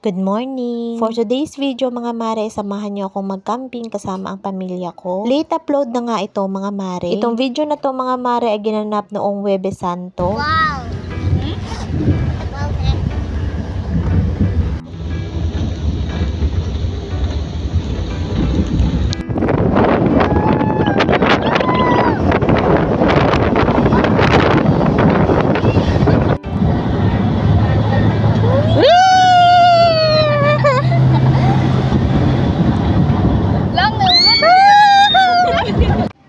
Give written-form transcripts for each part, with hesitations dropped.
Good morning! For today's video mga mare, samahan niyo akong mag-camping kasama ang pamilya ko. Late upload na nga ito mga mare. Itong video na to mga mare ay ginanap noong Huwebes Santo. Wow!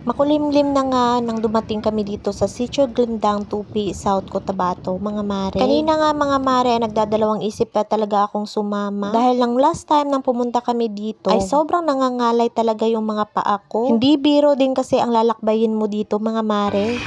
Makulimlim na nga nang dumating kami dito sa Sitio Glendang, Tupi, South Cotabato, mga mare. Kanina nga mga mare, nagdadalawang isip pa talaga akong sumama. Dahil lang last time nang pumunta kami dito, ay sobrang nangangalay talaga yung mga paa ko. Hindi biro din kasi ang lalakbayin mo dito mga mare.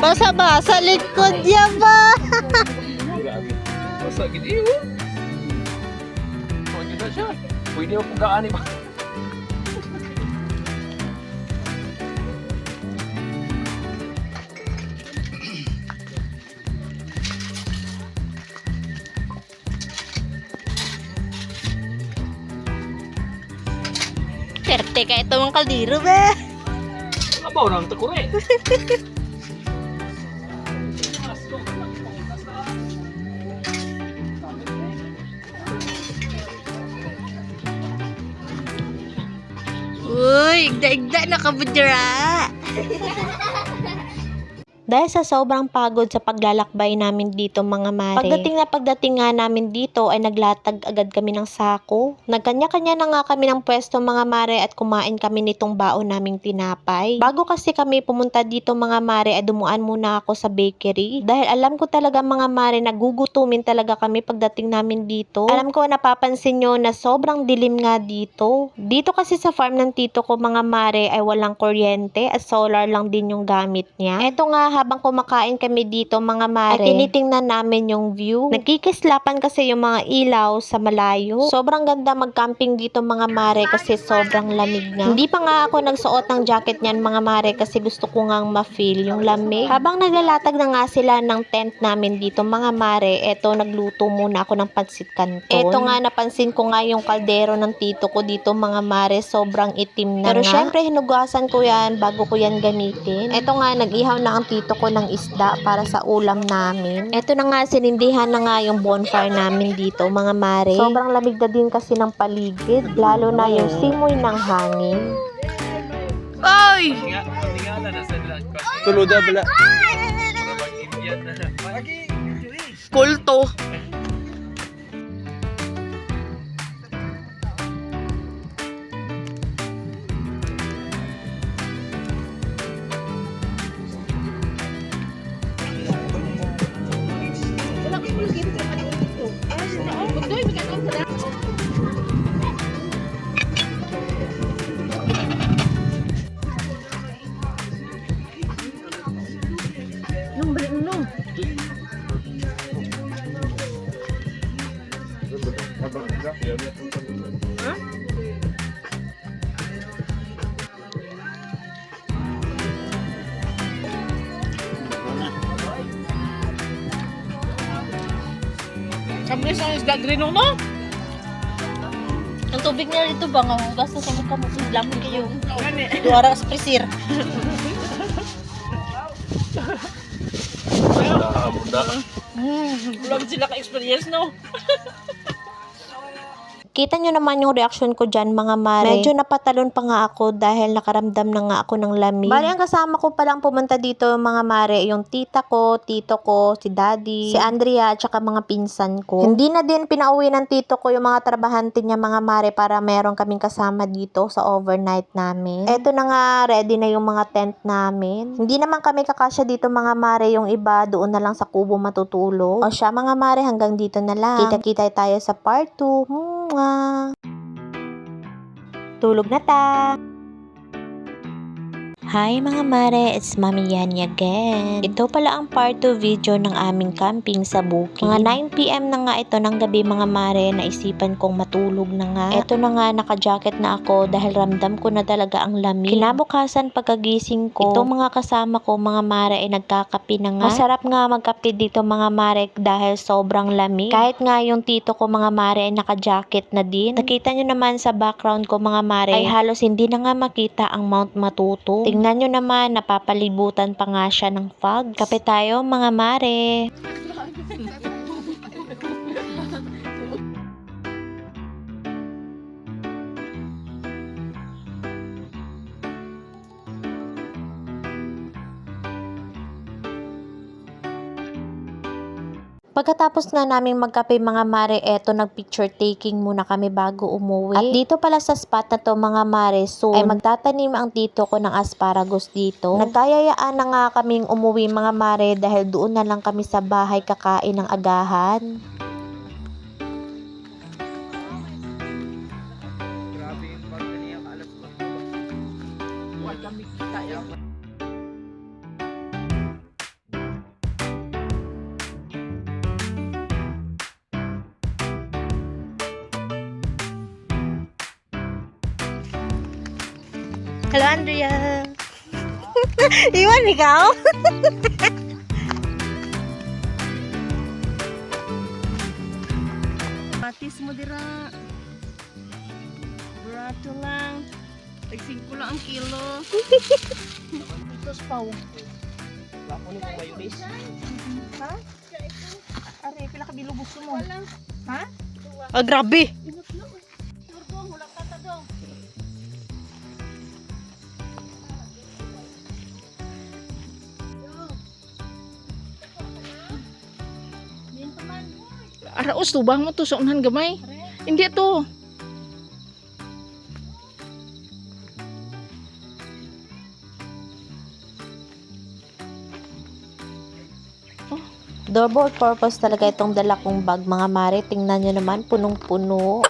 Basa ba? Sa likod niya ba? Basa gini yun. Pwede na siya. Pwede mo pugaan ba? Perte ka ito mga kaldero ba? Abaw nang takure. Uy, igda-igda na kabudra. Dahil sa sobrang pagod sa paglalakbay namin dito mga mare, pagdating nga namin dito ay naglatag agad kami ng sako. Nagkanya-kanya na nga kami ng pwesto mga mare at kumain kami nitong baon naming tinapay. Bago kasi kami pumunta dito mga mare ay dumuan muna ako sa bakery. Dahil alam ko talaga mga mare nagugutumin talaga kami pagdating namin dito. Alam ko napapansin nyo na sobrang dilim nga dito. Dito kasi sa farm ng tito ko mga mare ay walang kuryente at solar lang din yung gamit niya. Eto nga habang kumakain kami dito mga mare, ay tinitingnan namin yung view. Nagkikislapan kasi yung mga ilaw sa malayo. Sobrang ganda mag-camping dito mga mare kasi sobrang lamig nga. Hindi pa nga ako nagsuot ng jacket niyan mga mare kasi gusto ko ngang ma-feel yung lamig. Habang naglalatag na nga sila ng tent namin dito mga mare, eto nagluto muna ako ng pansit canton. Eto nga napansin ko nga yung kaldero ng tito ko dito mga mare, sobrang itim na. Pero syempre hinugasan ko yan bago ko yan gamitin. Eto nga nag-ihaw na ang tito ko ng isda para sa ulam namin. Eto na nga, sinindihan na nga yung bonfire namin dito mga mare. Sobrang lamig na din kasi ng paligid, lalo na yung simoy ng hangin. Oy! Tingala na sa lahat. Tuluda bala. Indian na. Kulto. Kabilis ang isda grinong no? Ang tubig niya dito ba nga hugas na sa mukha mo lamon kayo. Duwara sa presir. Bunda. Wala sila ka-experience no? Kita nyo naman yung reaction ko dyan mga mare. Medyo napatalon pa nga ako dahil nakaramdam na nga ako ng lamig. Bali ang kasama ko palang pumunta dito mga mare, yung tita ko, tito ko, si daddy, si Andrea, at saka mga pinsan ko. Hindi na din pinauwi ng tito ko yung mga trabahante niya mga mare para meron kaming kasama dito sa overnight namin. Eto na nga, ready na yung mga tent namin. Hindi naman kami kakasya dito mga mare, yung iba doon na lang sa kubo matutulog. O siya mga mare, hanggang dito na lang. Kita-kita tayo sa part 2. Tulog na ta! Hi mga mare, it's Mami Yani again. Ito pala ang part 2 video ng aming camping sa bukid. Mga 9 PM na nga ito ng gabi mga mare, naisipan kong matulog na nga. Ito na nga, naka-jacket na ako dahil ramdam ko na talaga ang lamig. Kinabukasan pagkagising ko, itong mga kasama ko mga mare ay nagkakape na nga. Masarap nga magkape dito mga mare dahil sobrang lamig. Kahit nga yung tito ko mga mare ay naka-jacket na din. Nakita nyo naman sa background ko mga mare ay halos hindi na nga makita ang Mount Matuto. Tingnan nyo naman, napapalibutan pa nga siya ng fog. Kape tayo mga mare. Pagkatapos nga naming magkape mga mare, eto nag-picture taking muna kami bago umuwi. At dito pala sa spot na to mga mare, soon ay magtatanim ang tito ko ng asparagus dito. Nagkayayaan na nga kaming umuwi mga mare dahil doon na lang kami sa bahay kakain ng agahan. Grabe yung pag niya alas pa. Huwag kami kita yan. Hello Andrea! Iwan ikaw? Patis mo dira. Barato lang. Tagsingko lang ang kilo. Tapos pao. Wala ko nito mayonnaise. Ha? Are, pila ka bilo gusto mo? Ha? Oh, grabe! Araos tubang mo to sa unahan gamay. Hindi to. Double purpose talaga itong dala kong bag mga mare. Tingnan nyo naman, punong-puno.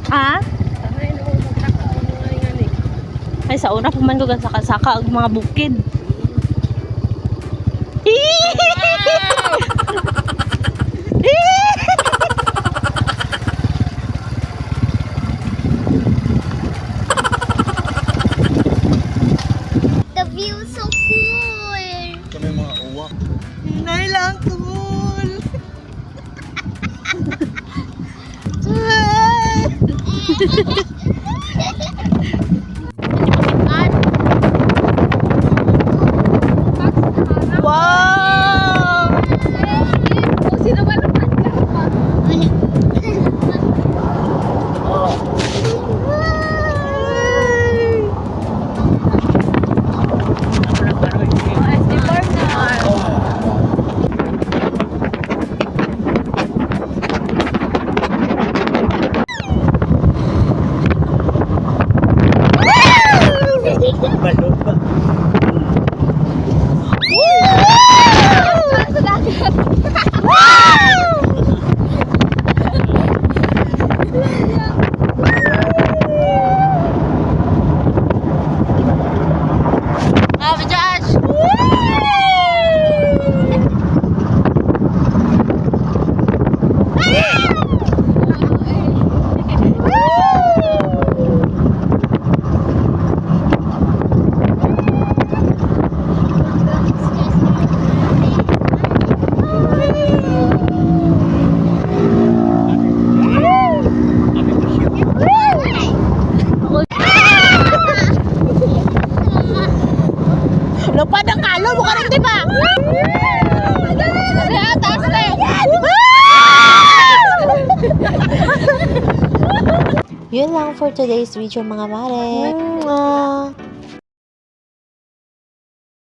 Ha? Ay, sa una puman ko saka-saka ang mga bukid. The view is so cool. Kami mga uwak. Hinay lang, cool! Wow! Sino ba naman ka? Yun lang for today's video mga mare. Mwah!